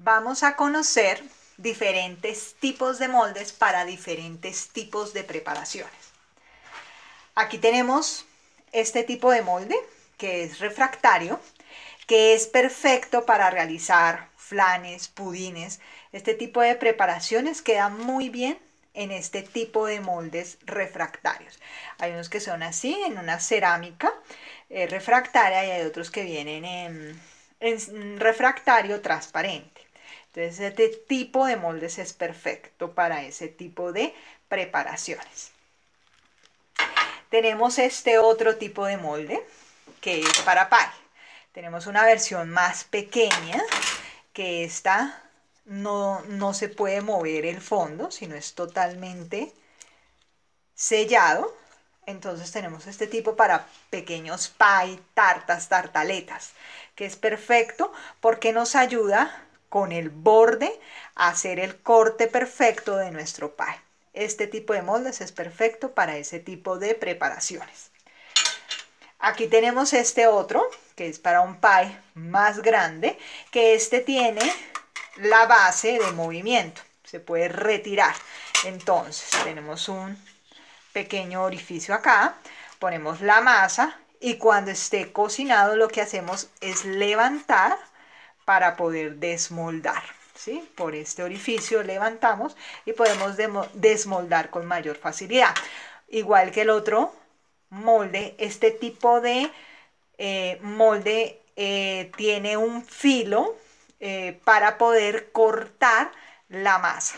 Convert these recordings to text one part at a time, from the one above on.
vamos a conocer diferentes tipos de moldes para diferentes tipos de preparaciones. Aquí tenemos este tipo de molde que es refractario, que es perfecto para realizar flanes, pudines. Este tipo de preparaciones quedan muy bien en este tipo de moldes refractarios. Hay unos que son así, en una cerámica refractaria, y hay otros que vienen en refractario transparente. Entonces, este tipo de moldes es perfecto para ese tipo de preparaciones. Tenemos este otro tipo de molde que es para pie. Tenemos una versión más pequeña, que esta no se puede mover el fondo, sino es totalmente sellado. Entonces tenemos este tipo para pequeños pie, tartas, tartaletas, que es perfecto porque nos ayuda con el borde a hacer el corte perfecto de nuestro pie. Este tipo de moldes es perfecto para ese tipo de preparaciones. Aquí tenemos este otro, que es para un pie más grande, que este tiene la base de movimiento, se puede retirar. Entonces tenemos un pequeño orificio acá, ponemos la masa y cuando esté cocinado lo que hacemos es levantar para poder desmoldar, ¿sí? Por este orificio levantamos y podemos desmoldar con mayor facilidad. Igual que el otro molde, este tipo de molde tiene un filo para poder cortar la masa.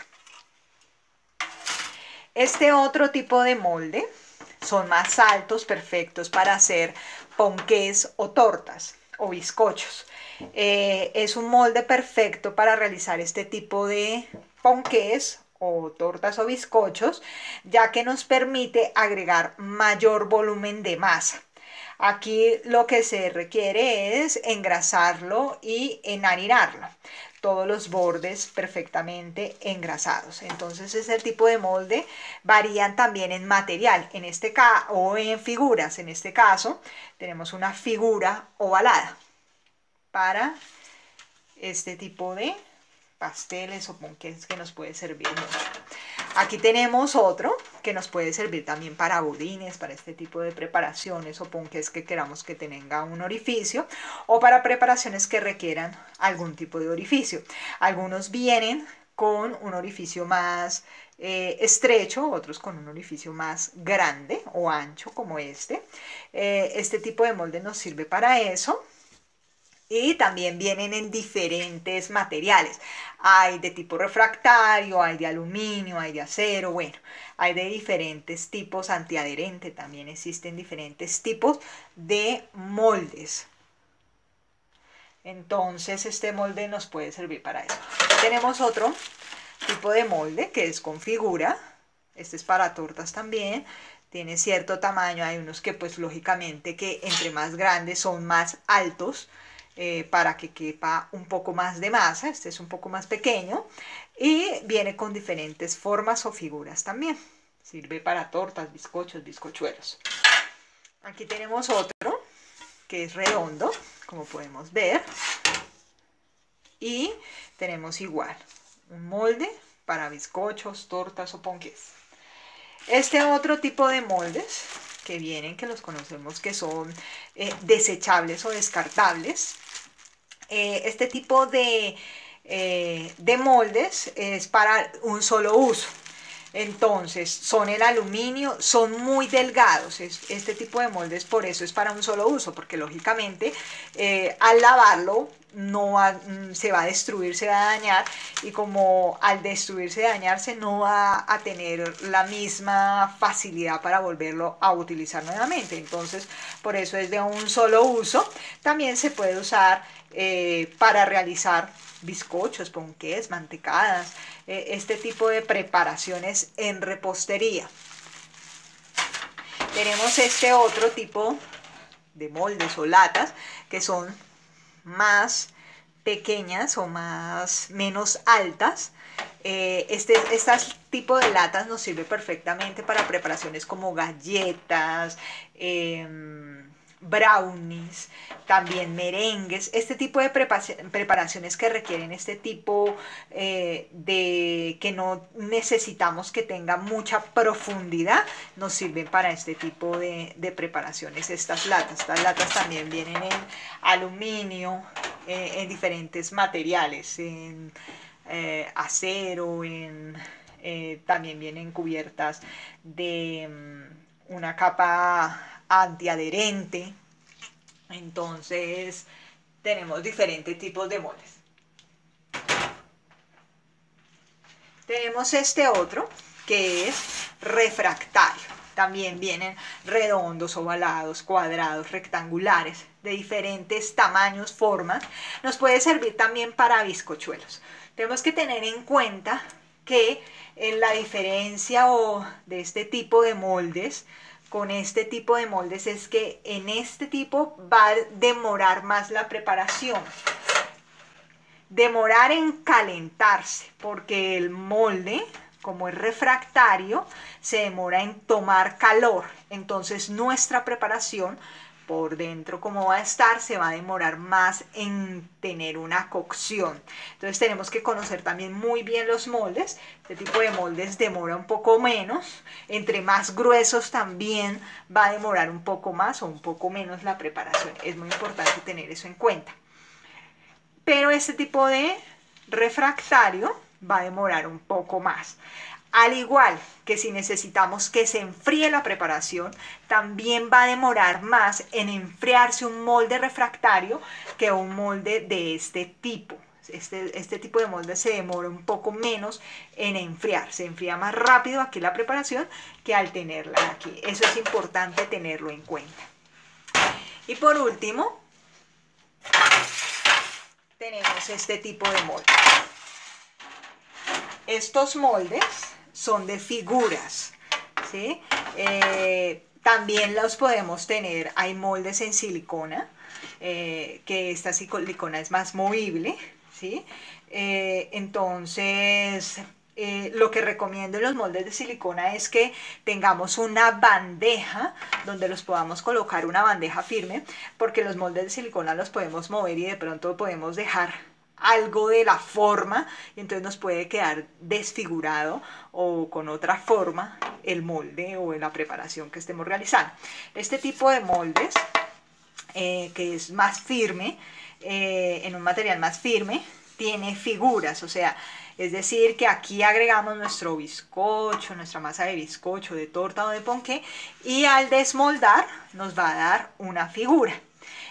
Este otro tipo de molde son más altos, perfectos para hacer ponqués o tortas o bizcochos. Es un molde perfecto para realizar este tipo de ponqués o tortas o bizcochos, ya que nos permite agregar mayor volumen de masa. Aquí lo que se requiere es engrasarlo y enharinarlo. Todos los bordes perfectamente engrasados. Entonces ese tipo de molde varían también en material, en este caso, o en figuras. En este caso tenemos una figura ovalada para este tipo de pasteles o ponqués que nos puede servir mucho. Aquí tenemos otro que nos puede servir también para budines, para este tipo de preparaciones o ponqués que queramos que tenga un orificio, o para preparaciones que requieran algún tipo de orificio. Algunos vienen con un orificio más estrecho, otros con un orificio más grande o ancho como este. Este tipo de molde nos sirve para eso. Y también vienen en diferentes materiales. Hay de tipo refractario, hay de aluminio, hay de acero, bueno, hay de diferentes tipos, antiadherente, también existen diferentes tipos de moldes. Entonces este molde nos puede servir para eso. Tenemos otro tipo de molde que es con figura. Este es para tortas también. Tiene cierto tamaño. Hay unos que pues lógicamente que entre más grandes son más altos. Para que quepa un poco más de masa. Este es un poco más pequeño y viene con diferentes formas o figuras también. Sirve para tortas, bizcochos, bizcochuelos. Aquí tenemos otro que es redondo, como podemos ver, y tenemos igual un molde para bizcochos, tortas o ponqués. Este otro tipo de moldes que vienen, que los conocemos que son desechables o descartables. Este tipo de moldes es para un solo uso. Entonces, son el aluminio, son muy delgados. Este tipo de moldes por eso es para un solo uso, porque lógicamente al lavarlo se va a destruir, se va a dañar, y como al destruirse y dañarse no va a tener la misma facilidad para volverlo a utilizar nuevamente. Entonces, por eso es de un solo uso. También se puede usar para realizar bizcochos, ponqués, mantecadas, este tipo de preparaciones en repostería. Tenemos este otro tipo de moldes o latas que son más pequeñas o menos altas. Este tipo de latas nos sirve perfectamente para preparaciones como galletas, brownies, también merengues, este tipo de preparaciones que requieren este tipo de que no necesitamos que tenga mucha profundidad, nos sirven para este tipo de preparaciones. Estas latas también vienen en aluminio, en diferentes materiales, en acero, también vienen cubiertas de una capa antiadherente. Entonces tenemos diferentes tipos de moldes. Tenemos este otro que es refractario. También vienen redondos, ovalados, cuadrados, rectangulares, de diferentes tamaños, formas. Nos puede servir también para bizcochuelos. Tenemos que tener en cuenta que la diferencia de este tipo de moldes con este tipo de moldes es que en este tipo va a demorar más la preparación. Demorar en calentarse, porque el molde, como es refractario, se demora en tomar calor. Entonces nuestra preparación por dentro, como va a estar, se va a demorar más en tener una cocción. Entonces tenemos que conocer también muy bien los moldes. Este tipo de moldes demora un poco menos. Entre más gruesos también va a demorar un poco más o un poco menos la preparación. Es muy importante tener eso en cuenta. Pero este tipo de refractario va a demorar un poco más. Al igual que si necesitamos que se enfríe la preparación, también va a demorar más en enfriarse un molde refractario que un molde de este tipo. Este tipo de molde se demora un poco menos en enfriar. Se enfría más rápido aquí la preparación que al tenerla aquí. Eso es importante tenerlo en cuenta. Y por último, tenemos este tipo de molde. Estos moldes son de figuras, ¿sí? También los podemos tener, hay moldes en silicona, que esta silicona es más movible, ¿sí? Entonces, lo que recomiendo en los moldes de silicona es que tengamos una bandeja donde los podamos colocar, una bandeja firme, porque los moldes de silicona los podemos mover y de pronto podemos dejar algo de la forma y entonces nos puede quedar desfigurado o con otra forma el molde o la preparación que estemos realizando. Este tipo de moldes que es más firme, en un material más firme, tiene figuras, o sea, es decir, que aquí agregamos nuestro bizcocho, nuestra masa de bizcocho, de torta o de ponqué, y al desmoldar nos va a dar una figura.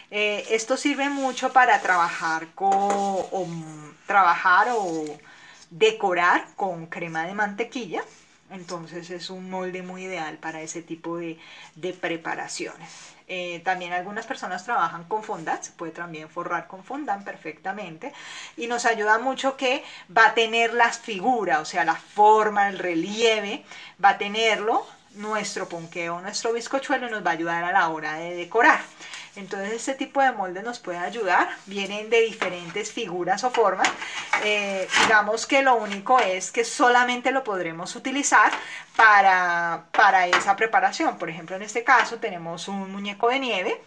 Esto sirve mucho para trabajar o decorar con crema de mantequilla. Entonces es un molde muy ideal para ese tipo de preparaciones. También algunas personas trabajan con fondant, se puede también forrar con fondant perfectamente y nos ayuda mucho que va a tener las figuras, o sea, la forma, el relieve, va a tenerlo nuestro ponqué o nuestro bizcochuelo y nos va a ayudar a la hora de decorar. Entonces este tipo de molde nos puede ayudar, vienen de diferentes figuras o formas. Digamos que lo único es que solamente lo podremos utilizar para esa preparación. Por ejemplo, en este caso tenemos un muñeco de nieve,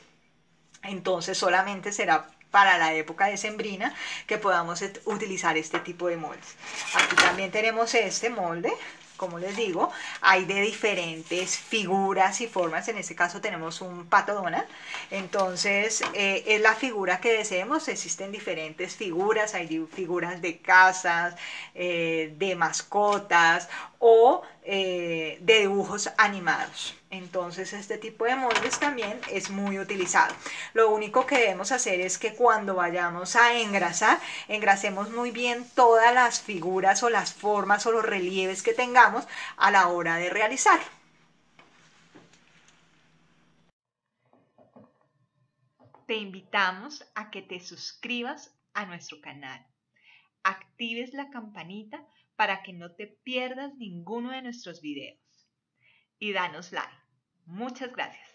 entonces solamente será para la época decembrina que podamos utilizar este tipo de moldes. Aquí también tenemos este molde. Como les digo, hay de diferentes figuras y formas. En este caso tenemos un pato Donald. Entonces, es la figura que deseemos. Existen diferentes figuras. Hay figuras de casas, de mascotas o de dibujos animados. Entonces este tipo de moldes también es muy utilizado. Lo único que debemos hacer es que cuando vayamos a engrasar, engrasemos muy bien todas las figuras o las formas o los relieves que tengamos a la hora de realizar. Te invitamos a que te suscribas a nuestro canal. Actives la campanita para que no te pierdas ninguno de nuestros videos. Y danos like. Muchas gracias.